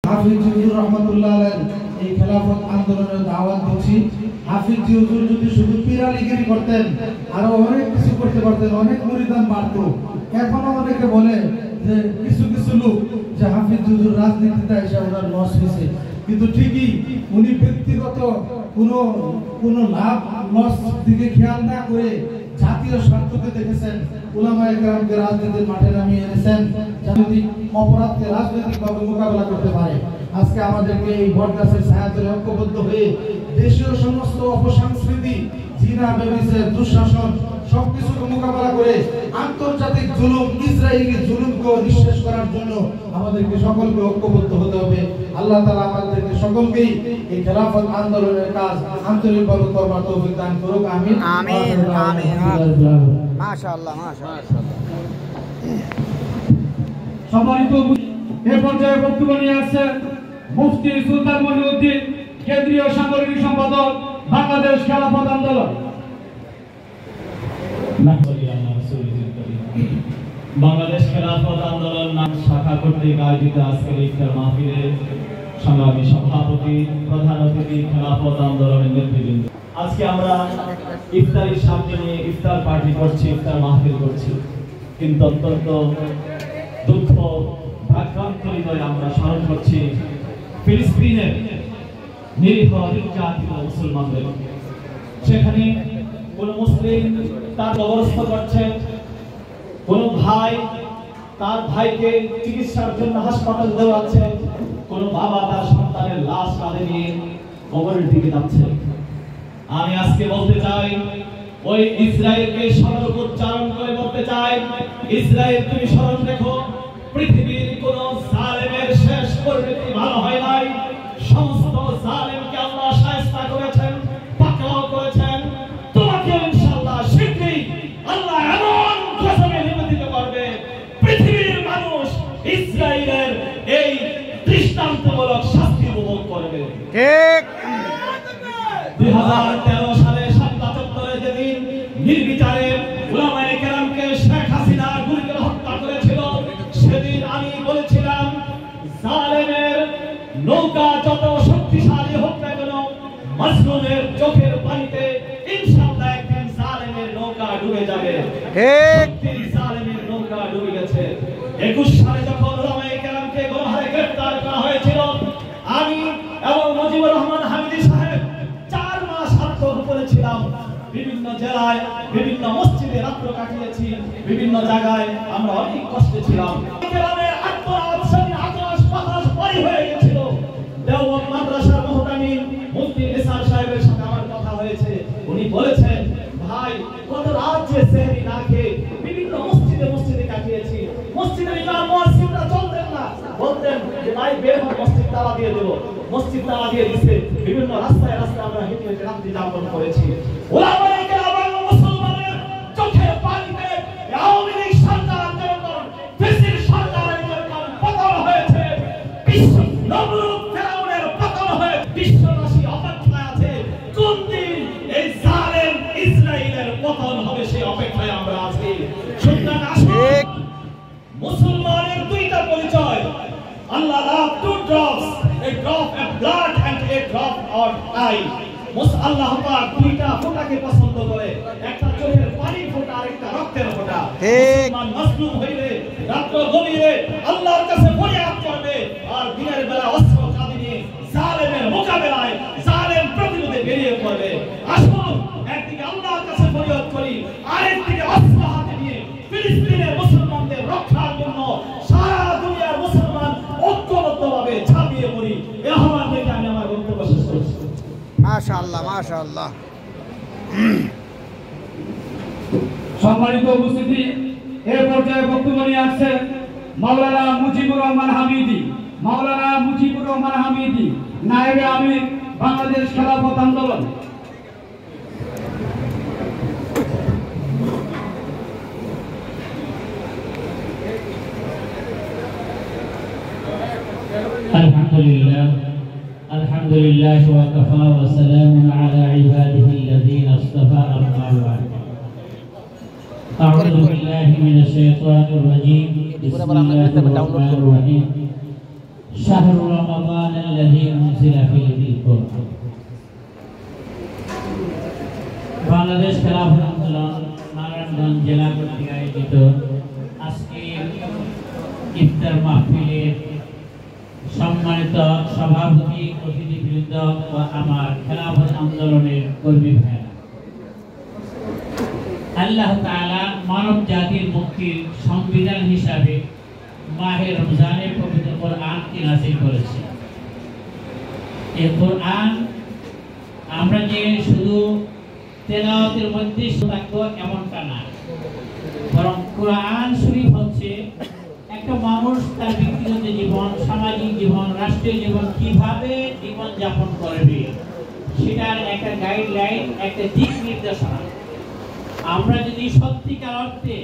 হাফিজ হুজুর রহমাতুল্লাহ আলাইহি এই খেলাফত আন্দোলনের দাওয়াত দিচ্ছি। হাফিজ হুজুর যদি শুধু পীরালিগিরি করতেন আরো অনেক কিছু করতে পারতেন, অনেক মুরিদান বাড়তো। এখনো অনেকে বলে যে কিছু কিছু লোক যে হাফিজ হুজুর রাজনীতিতে এসে ওনার লস হয়েছে, কিন্তু ঠিকই উনি ব্যক্তিগত কোনো লাভ লস দিকে খেয়াল না করে জাতীয় স্বার্থকে দেখেছেন, উলামায়ে কেরামকে রাজনীতির মাঠে নামিয়ে এনেছেন যাতে অপরাধকে রাজনৈতিকভাবে মোকাবেলা করতে পারে। আজকে আমাদেরকে এই বটগাছের ছায়াতলে ঐক্যবদ্ধ হয়ে দেশীয় সমস্ত অপসংস্কৃতি, জিনা, ব্যভিচার, দুঃশাসন সবকিছুকে মোকাবেলা করে আন্তর্জাতিক জুলুম, ইসরায়েলি জুলুমকে নিঃশেষ করার জন্য আমাদেরকে সকলকে ঐক্যবদ্ধ হতে হবে। আল্লাহ তাআলা আমাদেরকে সকলকেই এই খেলাফত আন্দোলনের কাজ আন্তরিকভাবে করবার তৌফিক দান করুক। আমিন আমিন আমিন। মাশাআল্লাহ মাশাআল্লাহ। সম্মানিত এই পর্যায়ে বক্তব্য নিয়ে আসছে মুফতি সুলতান মনিউদ্দিন, কেন্দ্রীয় সাংগঠনিক সম্পাদক, বাংলাদেশ খেলাফত আন্দোলন। বাংলাদেশ খেলাফত আন্দোলন নাম শাখা কর্তৃক আয়োজিত আজকের ইফতার মাহফিলে সংগ্রামী সভাপতি, প্রধান অতিথি, খেলাফত আন্দোলনের নেতৃবৃন্দ, আজকে আমরা ইফতারির সামনে নিয়ে ইফতার পার্টি করছি, ইফতার মাহফিল করছি, কিন্তু অত্যন্ত দুঃখ ভারাক্রান্ত হৃদয়ে আমরা স্মরণ করছি ফিলিস্তিনের নিরীহ নির্যাতিত মুসলমানদের। সেখানে কোন মুসলিম তার কবরস্থ করছে, কোন ভাই তার ভাইকে চিকিৎসার জন্য হাসপাতাল দেওয়াচ্ছে, কোন বাবা তার সন্তানের লাশ কাঁধে নিয়ে কবরের দিকে যাচ্ছে। আমি আজকে বলতে চাই, ওই ইসরায়েলকে সতর্ক উচ্চারণ করে বলতে চাই, ইসরায়েল তুমি স্মরণ রেখো, পৃথিবীর কোন জালেমের শেষ পরিণতি ভালো হয় নাই। সমস্ত জালেমকে আল্লাহ শায়েস্তা করেছেন, পাকড়াও করেছেন। তোমাকে ইনশাআল্লাহ শীঘ্রই আল্লাহ এমন কসমে নিবেদিত করবে, পৃথিবীর মানুষ ইসরায়েলের এই দৃষ্টান্তমূলক শাস্তি উপভোগ করবে। ঠিক 2013 সালে শাপলা চত্বরে যেদিন নির্বিচারে উলামায়ে কেরামকে শেখ হাসিনা গুলি করে হত্যা করেছিল, সেদিন আমি বলেছিলাম জালেমের নৌকা যত শক্তিশালী হোক না কেন, মাজলুমের চোখের পানিতে ইনশাআল্লাহ একদিন জালেমের নৌকা ডুবে যাবে। ঠিক জালেমের নৌকা ডুবে গেছে। 21 সালে যখন উলামায়ে কেরামকে গণহারে গ্রেফতার করা হয়েছিল, আমি এবং মুজিবুর রহমান হামিদি সাহেব 4 মাস আত্মগোপনে ছিলাম। বিভিন্ন জেলায় বিভিন্ন মসজিদে রাত্র কাটিয়েছি, বিভিন্ন জায়গায় আমরা অনেক কষ্টে ছিলাম। গ্রামের আকাশ বাতাস পরি হয়ে গেছিল। দেওবন্দ মাদ্রাসার মুহতামিম মুফতি নিসার সাহেবের সাথে আমার কথা হয়েছে। উনি বলেছেন, ভাই কত রাত যে সেহরি না খেয়ে বিভিন্ন মসজিদে কাটিয়েছি। মসজিদের ইমাম মুয়াজ্জিনরা চলতেন না, বলতেন যে ভাই বের হন, মসজিদ তালা দিয়ে দেব। মসজিদ তালা দিয়ে দিয়েছে। বিভিন্ন রাস্তায় আমরা হেঁটে হেঁটে রাত্রি যাপন করেছি। উলামায়ে কেরাম মুসলমানের চোখের পানিতে আওয়ামী লীগ সরকার যখন ফেসির সরকারের যখন পতন হয়েছে, বিশ্ব নমরুদ ফেরাউনের পতন হয়ে বিশ্ববাসী অপেক্ষায় আছে কোন দিন এই জালেম ইসরায়েলের পতন হবে, সেই অপেক্ষায় আমরা আছি। সুতরাং আসুন, মুসলমানের দুইটা পরিচয়, Allah love two drops, a drop of blood and a drop of eye। আল্লাহ পাক দুইটা ফোঁটাকে পছন্দ করে, একটা চোখের পানির ফোঁটা আর একটা রক্তের ফোঁটা। মুসলমান মাজলুম হইলে রাত্র গভীরে আল্লাহর কাছে ফরিয়াদ করবে, আর দিনের বেলা অস্ত্র কাঁধে নিয়ে জালেমের মোকাবেলায় জালেম প্রতিরোধে বেরিয়ে পড়বে। আসুন একদিকে আল্লাহর কাছে ফরিয়াদ করি, আরেকদিকে অস্ত্র হাতে নিয়ে ফিলিস্তিনের মুসলমানদের রক্ষার জন্য সারা দুনিয়ার মুসলমান ঐক্যবদ্ধভাবে ঝাঁপিয়ে পড়ি। এই আহ্বান থেকে আমি আমার বক্তব্য শেষ করছি। মাশাআল্লাহ মাশাআল্লাহ। সম্মানিত উপস্থিতি, এই পর্যায়ে বক্তব্য নিয়ে আসছে মাওলানা মুজিবুর রহমান হামিদি। মাওলানা মুজিবুর রহমান হামিদি, নায়েবে আমির, বাংলাদেশ খেলাফত আন্দোলন। الحمد لله وكفى وسلام على عباده الذين اصطفى أما بعد. أعوذ بالله من الشيطان الرجيم. بسم الله الرحمن الرحيم. شهر رمضان الذي أنزل فيه القرآن বাংলাদেশ খেলাফত আন্দোলন নারায়ণগঞ্জ জেলা কর্তৃক আয়োজিত আজকের ইফতার মাহফিলের সম্মানিত সভাপতি অতিথিবৃন্দ ও আমার খেলাফত আন্দোলনের কর্মী ভাইরা, আল্লাহ তাআলা মানব জাতির মুক্তির সংবিধান হিসাবে মাহে রমজানের পবিত্র কোরআনকে নাযিল করেছে। এই কোরআন আমরা যে শুধু তেলাওয়াতের মধ্যে থাকবো এমনটা না, বরং কোরআন শরীফ হচ্ছে একটা মানুষ তার ব্যক্তিগত জীবন, সামাজিক জীবন, রাষ্ট্রীয় জীবন কিভাবে জীবন যাপন করবে সেটার একটা গাইডলাইন, একটা দিক নির্দেশনা। আমরা যদি সত্যিকার অর্থে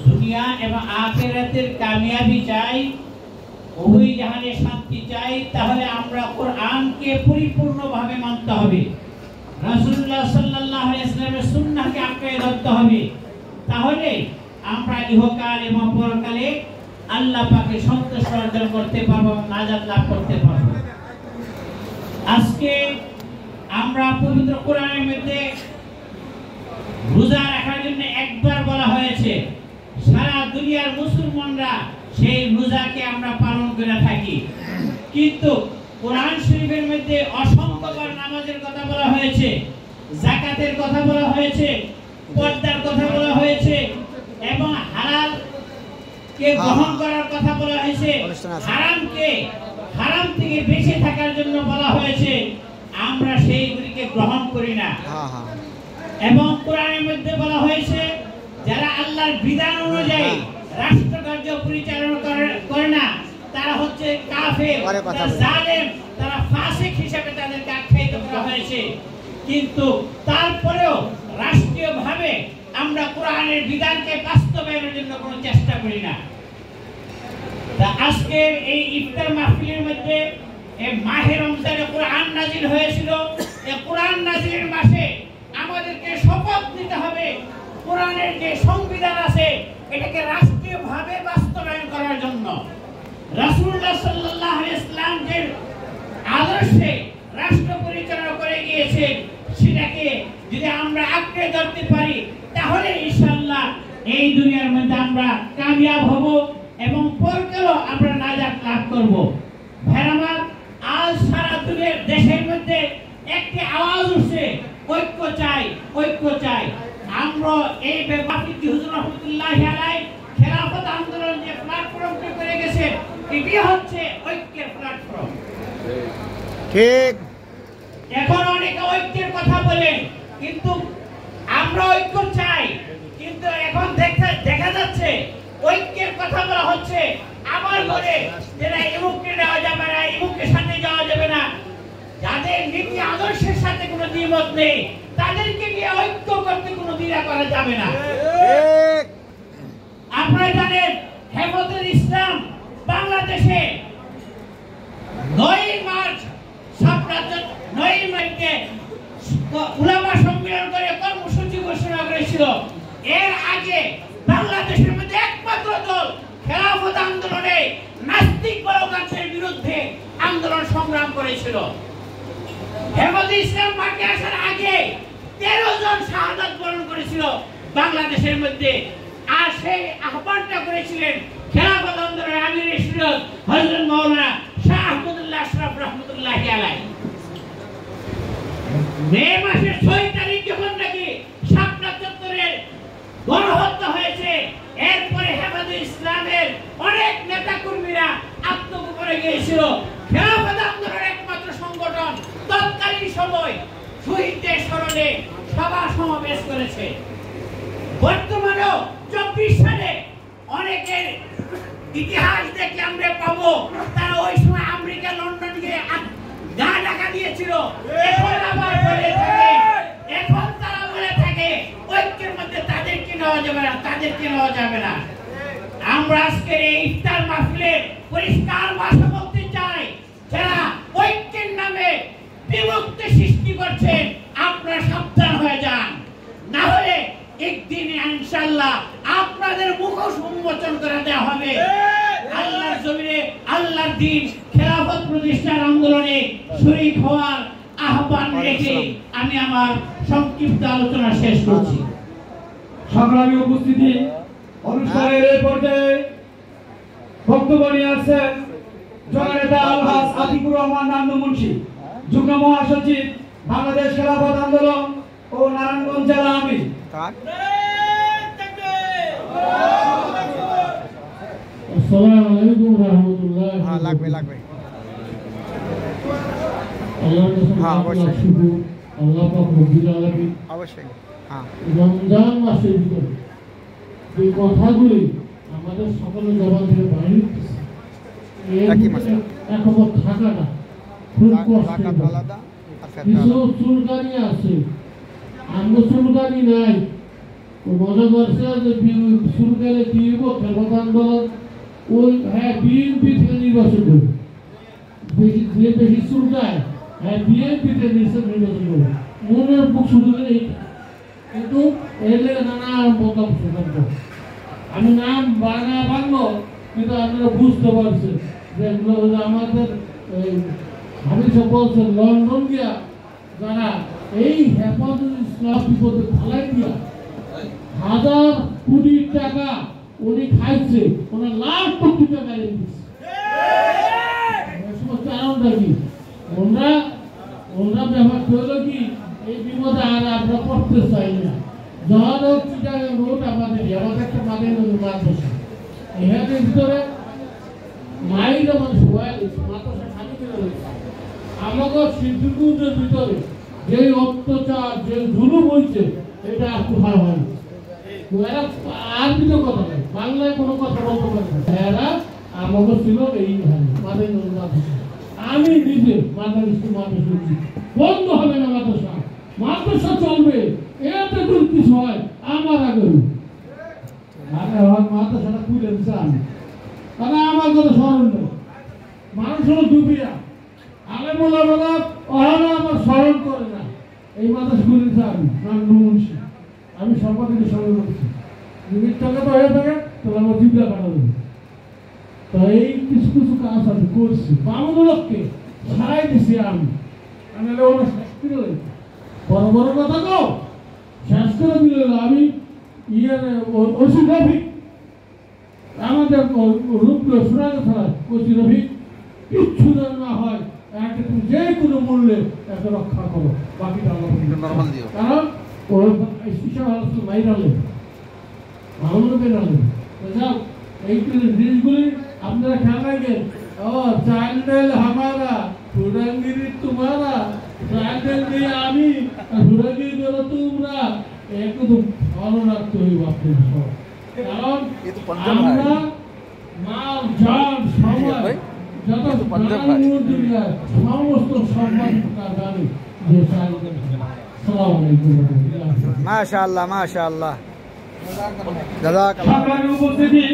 দুনিয়া এবং আখিরাতের কামিয়াবি চাই, উভয় জাহানে শান্তি চাই, তাহলে আমরা কোরআনকে পরিপূর্ণভাবে মানতে হবে, রাসূলুল্লাহ সাল্লাল্লাহু আলাইহি ওয়াসাল্লামের সুন্নাহকে আঁকড়ে ধরতে হবে। তাহলে আমরা ইহকাল এবং পরকালে আল্লাহ পাকের সন্তুষ্টি অর্জন করতে পারবো, নাজাত লাভ করতে পারবো। আজকে আমরা পবিত্র কোরআনের মধ্যে রোজা রাখার জন্য একবার বলা হয়েছে, সারা দুনিয়ার মুসলমানরা সেই রোজাকে আমরা পালন করে থাকি, কিন্তু কোরআন শরীফের মধ্যে অসংখ্যবার নামাজের কথা বলা হয়েছে, যাকাতের কথা বলা হয়েছে, পর্দার কথা বলা হয়েছে এবং হালাল কে গ্রহণ করার কথা বলা হয়েছে, হারাম থেকে বেঁচে থাকার জন্য বলা হয়েছে। আমরা সেইগুলিকে গ্রহণ করি না। এবং কোরআনের মধ্যে বলা হয়েছে যারা আল্লাহর বিধান অনুযায়ী রাষ্ট্র কার্য পরিচালনা করে না তারা হচ্ছে কাফের, তারা জালেম, তারা ফাসিক হিসেবে তাদেরকে আখ্যায়িত করা হয়েছে। কিন্তু তারপরেও রাষ্ট্রীয়ভাবে আমরা কোরআনের বিধানকে বাস্তবায়নের জন্য কোনো চেষ্টা করি না। তা আজকের এই ইফতার মাহফিলের মধ্যে এই মাহে রমজানে কোরআন নাজিল হয়েছিল। এই কোরআন নাজিলের মাসে আমাদেরকে শপথ নিতে হবে কোরআনের যে সংবিধান আছে এটাকে রাষ্ট্রীয়ভাবে বাস্তবায়ন করার জন্য। রাসূলুল্লাহ সাল্লাল্লাহু আলাইহি ওয়াসাল্লাম যে আদর্শে রাষ্ট্র পরিচালনা করে গিয়েছেন সেটাকে যদি আমরা আঁকড়ে ধরতে পারি তাহলে ইনশাআল্লাহ এই দুনিয়ার মধ্যে আমরা কামিয়াব হব এবং পরকালেও আমরা নাজাত লাভ করব। ভাইরা, আজ সারা দুনিয়ার দেশের মধ্যে একটি আওয়াজ উঠছে, ঐক্য চাই, ঐক্য চাই। আমরা এই বাফিজি হুজুর রাহমাতুল্লাহি আলাইহি খেলাফত আন্দোলন যে প্ল্যাটফর্মটি করে গেছে এটি হচ্ছে ঐক্যের প্ল্যাটফর্ম। ঠিক। এখন অনেকে ঐক্যের কথা বলেন, কিন্তু আমরা ঐক্য চাই, কিন্তু এখন দেখা যাচ্ছে ঐক্যের কথা বলা হচ্ছে আমার ঘরে যেটা ইমুককে নেওয়া যাবে না, ইমুকের সাথে যাওয়া যাবে না। যাদের নীতি আদর্শের সাথে কোনো দ্বিমত নেই তাদেরকে নিয়ে ঐক্য করতে কোনো দ্বিধা করা যাবে না। আপনারা জানেন হেফাজতুল ইসলাম বাংলাদেশে 9 মার্চ উলামা সম্মেলন করে কর্মসূচি ঘোষণা করেছিল। এর আগে বাংলাদেশের মধ্যে একমাত্র দল খেলাফত আন্দোলনে নাস্তিক বলগাছের বিরুদ্ধে আন্দোলন সংগ্রাম করেছিল। হেফাজতুল ইসলাম মাঠে আসার আগে 13 জন শাহাদাত বরণ করেছিল বাংলাদেশের মধ্যে। আর সেই আহ্বানটা করেছিলেন খেলাফত আন্দোলনের আমির শরীয়ত হযরত মাওলানা শাহ আহমদুল্লাহ আশরাফ রাহমাতুল্লাহি আলাইহি। মে মাসের 6 তারিখ যখন নাকি শাপলা চত্বরে গণহত্যা হয়েছে, এরপরে হেফাজতুল ইসলামের অনেক নেতা কর্মীরা আত্মগোপনে গিয়েছিল। খেলাফত আন্দোলনের একমাত্র সংগঠন তৎকালীন সময় শহীদদের স্মরণে সভা সমাবেশ করেছে। বর্তমানেও 24 সালে অনেকের ইতিহাস দেখে আমরা পাবো তারা ওই সময় আমেরিকা লন্ডন গিয়ে গা ঢাকা দিয়েছিল। এখন তারা বলে থাকে ঐক্যের মধ্যে তাদেরকে নেওয়া যাবে না, তাদেরকে নেওয়া যাবে না। আমরা আজকের এই ইফতার মাহফিলে পরিষ্কার ভাষা বলতে চাই, যারা ঐক্যের নামে বিভক্তি সৃষ্টি করছেন আপনারা সাবধান হয়ে যান, না হলে একদিন ইনশাআল্লাহ আপনাদের মুখোশ উন্মোচন করে দেওয়া হবে। আল্লাহর জমিনে আল্লাহর দ্বীন প্রতিষ্ঠার আন্দোলনে শরীক হওয়ার আহ্বান রেখে আমি আমার সংক্ষিপ্ত আলোচনা শেষ করছি। সংগ্রামী উপস্থিতি, অনুষ্ঠানের এই পর্যায়ে বক্তব্য নিয়ে আসছেন জননেতা আলহাজ আতিকুর রহমান নান্নু মুন্সি, যুগ্ম মহাসচিব, বাংলাদেশ খেলাফত আন্দোলন ও নারায়ণগঞ্জ জেলা আমির। আসসালামু আলাইকুম ওয়া রাহমাতুল্লাহ। হ্যাঁ, লাগবে লাগবে। আল্লাহর কাছে হ্যাঁ, অবশ্যই। শুকর, আল্লাহ পাক রব্বুল আলামিন অবশ্যই। হ্যাঁ, রমজান মাসের ভিতরে এই কথাগুলি আমাদের সকলের জবান থেকে বাইরে উঠতেছে। একই মাসে। একমত থাকাটা খুব কষ্টের রাকাত ব্যাপার। আলাদা আর ফেতরা কিছু আলাদা। চুলকানি আছে, আমরা চুলকানি নাই। ও মনে করছে যে চুলকালে কি হইব, খেলাফত আন্দোলন ওই হ্যাঁ বিএনপি থেকে নির্বাচন করবে, যে বেশি চুলকায় হ্যাঁ বিএনপি থেকে নির্বাচন করবে, মনের বুক শুধু এইটা। কিন্তু এলে নানা মতামত সিদ্ধান্ত আমি নাম বাংলো, কিন্তু আপনারা বুঝতে পারছেন যে এগুলো হলো আমাদের আমি সব বলছেন লন্ডন গিয়া যারা এই হেফাজত ইসলাম বিপদে ফালাই দিয়া হাজার কোটি টাকা উনি খাইছে, ওনার লাখ কোটি টাকা দিচ্ছে। সমস্ত আনন্দটা কি ওনারা ব্যবহার করলো কি এই বিপদে আর আমরা পড়তে চাই না। যখন হোক চিটাগাং রোড আমাদের একটা মাদের মাদ্রাসা, এখানের ভিতরে মাইল মানুষ মাদ্রাসা খালি করে রয়েছে। আমাকে সিদ্ধিকুণ্ডের ভিতরে যে অত্যাচার যে জুলুম হয়েছে এটা আর কোথাও হয় না। এরা আরবিতে কথা নেই, বাংলায় কোনো কথা বলতে পারে না। এরা আমাকে ছিল এই মাদের মাদ্রাসা। আমি নিজে মাদ্রাসা বন্ধ হবে না, মাদ্রাসা চলবে, এতে যদি কিছু হয় আমার আগে মাদ্রাসাটা খুলে দিচ্ছে আমি, তাহলে আমার কথা স্মরণ নেই। মানুষ হলো দুপিয়া আলেমুল্লাহ ওরা আমার স্মরণ করে না। এই মাদ্রাসা খুলে দিচ্ছে আমি নান্নু মুন্সি, আমি সর্বাধিক স্মরণ করছি। যদি টাকা তো হয়ে থাকে তাহলে আমার জিবলা কাটা দেবে। তো এই কিছু কিছু কাজ আমি করছি, বামুনকে ছাড়াই দিছি আমি ওরা শেষ করে বড় বড় কথা তো শেষ করে দিল। আমি ওসি রফিক আমাদের রূপগুলো শোনা কথা ওসি রফিক কিচ্ছু যেন না হয়, একটা তুমি যে কোনো মূল্যে একে রক্ষা করো, বাকিটা নর্মাল দিও। কারণ ওর হিসাব আলোচনা মাইরালে ভালো বেরালে যাও এই জিনিসগুলি আপনারা খেয়াল রাখবেন। ও চাইল্ড হামারা হুড়াঙ্গিরি তোমারা, চাইল্ড দিয়ে আমি হুড়াঙ্গিরি করো তোমরা, একটু ভালো রাখতে হইব আপনাদের সব। কারণ আমরা মাল জান সময় যত সমস্ত সম্মান জানি যে সালাম আলাইকুম। মাশাআল্লাহ মাশাআল্লাহ। জাযাকাল্লাহ। সংগ্রামী উপস্থিতি,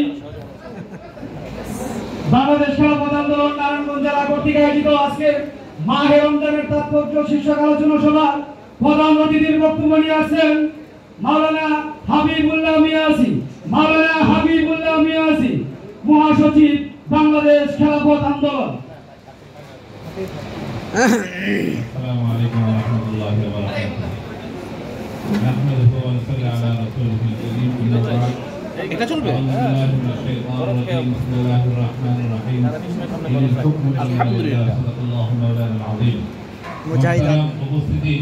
বাংলাদেশ খেলাফত আন্দোলন নারায়ণগঞ্জ জেলা কর্তৃক আয়োজিত আজকের মাহে রমজানের তাৎপর্য শীর্ষক আলোচনা সভা প্রধান অতিথির বক্তব্য নিয়ে আসছেন মাওলানা হাবিবুল্লাহ মিয়াসি, মাওলানা হাবিবুল্লাহ মিয়াসি, মহাসচিব, বাংলাদেশ খেলাফত আন্দোলন। আসসালামু আলাইকুম ওয়া রাহমাতুল্লাহি ওয়া বারাকাতুহু। নাহমাদুহু ওয়া নুসাল্লি আলা রাসূলিহিল কারীম। এটা চলবে? বিসমিল্লাহির রহমানির রহিম। আলহামদুলিল্লাহ। সাল্লাল্লাহু মাওলানাল আযীম। মুজাহিদান উপস্থিতি,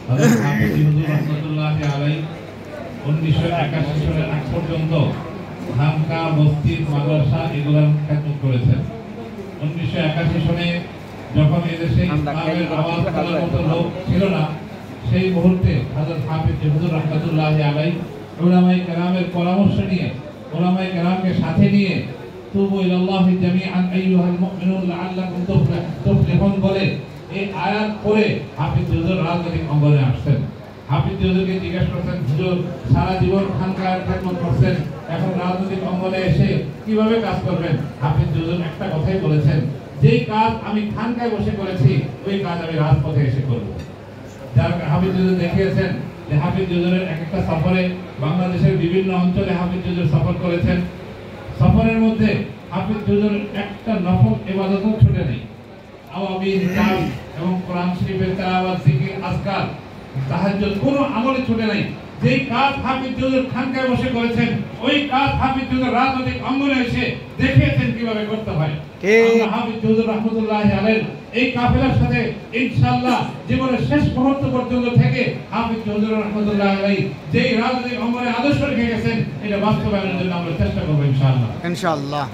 হযরত হাফিজ হুজুর রাহমাতুল্লাহি আলাইহি 1981 সালের আগ পর্যন্ত ঢাকা মসজিদ মাদ্রাসা এগুলোর খেদমত করেছেন। 1981 সনে যখন এদেশে ইসলামের আওয়াজ করার মতো লোক ছিল না, সেই মুহূর্তে হযরত হাফিজ হুজুর রাহমাতুল্লাহি আলাইহি উলামায়ে কেরামের পরামর্শ নিয়ে, উলামায়ে কেরামকে সাথে নিয়ে তুবু ইলাল্লাহি জামিআন আইয়ুহাল মুমিনুন লাআল্লাকুম তুফলিহুন বলে এই আয়াত পড়ে হাফিজ হুজুর রাজনৈতিক অঙ্গনে আসছেন। হাফিজ হুজুরকে জিজ্ঞেস করছেন, হুজুর সারা জীবন খানকার খেদমত করছেন, এখন রাজনৈতিক অঙ্গনে এসে কিভাবে কাজ করবেন? হাফিজ হুজুর একটা কথাই বলেছেন, যেই কাজ আমি খানকায় বসে করেছি ওই কাজ আমি রাজপথে এসে করব। যার হাফিজ হুজুর দেখিয়েছেন যে হাফিজ হুজুরের একটা সফরে বাংলাদেশের বিভিন্ন অঞ্চলে হাফিজ হুজুর সফর করেছেন। সফরের মধ্যে হাফিজ হুজুর একটা নফল ইবাদতও ছুটে নেই। আওয়াবিল জাম এবং কোরআন শরীফের তেলাওয়াত জিকির আজকার তাহাজ্জুদ কোনো আমলে ছুটে নাই। যেই কাজ হাফিজ হুজুর খানকায় বসে করেছেন ওই কাজ হাফিজ হুজুর রাজনৈতিক অঙ্গনে এসে দেখিয়েছেন কিভাবে করতে হয়। আমরা হাফিজ হুজুর রাহমাতুল্লাহি আলাইহি এই কাফেলার সাথে ইনশাআল্লাহ জীবনের শেষ মুহূর্ত পর্যন্ত থেকে হাফিজ হুজুর রাহমাতুল্লাহি আলাইহি যেই রাজনৈতিক অঙ্গনে আদর্শ রেখে গেছেন এটা বাস্তবায়নের জন্য আমরা চেষ্টা করব ইনশাআল্লাহ। ইনশাআল্লাহ।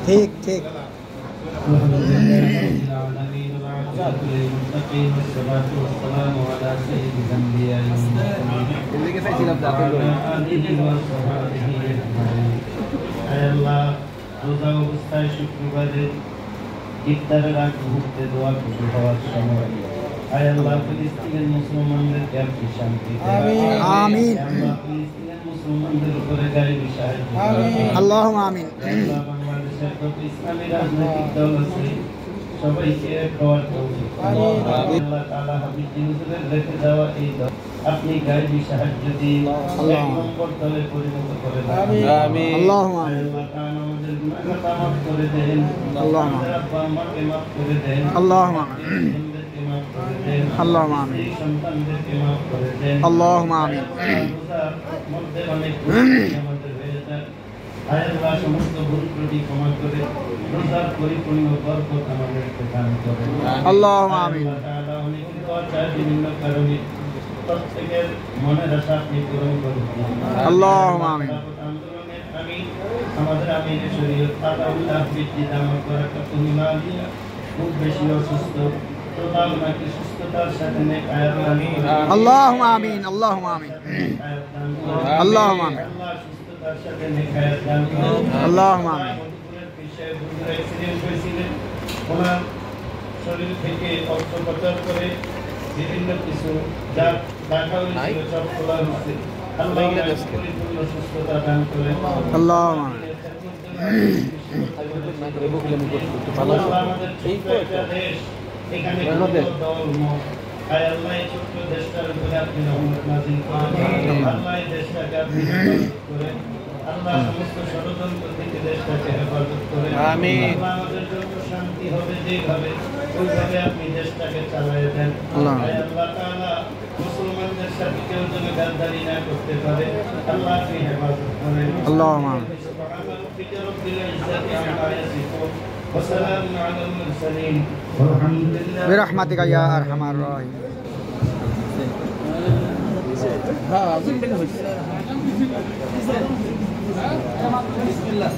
ঠিক ঠিক। রোজা অবস্থায় শুক্রবারে ইফতারের আগ মুহূর্তে দোয়া কবুল হওয়ার সময় আয় আল্লাহ ফিলিস্তিনের মুসলমানদেরকে আপনি শান্তি দেন। আমিন। আল্লাহ ফিলিস্তিনের মুসলমানদের উপরে গায়েবী সাহায্য আমিন। আল্লাহুম্মা আমিন। আল্লাহ বাংলাদেশের যত ইসলামী রাজনৈতিক দল আছে সবাইকে এক হওয়ার তৌফিক দান। আল্লাহ তাআলা হাবিব হুজুরের রেখে যাওয়া এই দল আপনি গায়েবী সাহায্য দিন, এক নম্বর দলে পরিণত করে দেন। আমিন। আল্লাহুম্মা আমিন। আল্লাহ তাআলা আমাদের গুনাহগার মাফ করে দেন। আল্লাহুম্মা আমাদের আব্বা আম্মাকে মাফ করে দেন। আল্লাহুম্মা আমিন। সন্তানদেরকে মাফ করে দেন। আল্লাহুম্মা আমিন। এই সন্তানদেরকে মাফ করে দেন। আল্লাহুম্মা আমিন। রোজার মধ্যে অনেক ভুল আমাদের হয়ে যায়। আয় আল্লাহ সমস্ত ভুল ত্রুটি ক্ষমা করে রোজার পরিপূর্ণ বরকত আমাদেরকে দান করেন। আল্লাহুম্মা আমিন। আল্লাহ তাআলা অনেকে দোয়া চায় বিভিন্ন কারণে, প্রত্যেকের মনের আশা আপনি পূরণ করুন। আল্লাহুম্মা আমিন। আন্দোলনের আমিন আমাদের আমিনের শরীয়ত আল্লাহ বৃদ্ধি দান বারাকাতুল্লাহ আলিয়া খুব বেশি অসুস্থ, টোটাল নাকি সুস্থতার সাথে নেক আয়াত আমিন। আল্লাহুম্মা আমিন। আল্লাহুম্মা আমিন। আল্লাহুম্মা আমিন। আল্লাহ সুস্থতার সাথে নেক আয়াত দান করুন। আল্লাহুম্মা আমিন। মধুপুরের পেশায় বুঝে অ্যাক্সিডেন্ট হয়েছিলেন, ওনার শরীর থেকে অস্ত্রোপচার করে বিভিন্ন কিছু যা দেখা হয়েছিল সব খোলা হয়েছে। আল্লাহ পরিপূর্ণ সুস্থতা দান করেন। আল্লাহুম্মা আমিন। আল্লাহ আমাদের ছোট্ট একটা দেশ, এখানে কোনো ধর্ম, আয় আল্লাহ এই ছোট্ট দেশটার উপরে আপনি রহমত নাযিল করেন। আল্লাহ এই দেশটাকে আপনি হেফাজত করেন। আল্লাহ সমস্ত ষড়যন্ত্র থেকে দেশটাকে হেফাজত করেন। আমিন। আল্লাহ আমাদের জন্য শান্তি হবে যেভাবে ওইভাবে আপনি দেশটাকে চালায় দেন। আয় আল্লাহ তাআলা মুসলমানদের সাথে কেউ যেন গাদ্দারি না করতে পারে আল্লাহ আপনি হেফাজত করেন। আল্লাহুম্মা আমিন। سبحان ربك رب العزة عما يصفون وسلام على المرسلين والحمد لله برحمتك يا أرحم الراحمين. بسم الله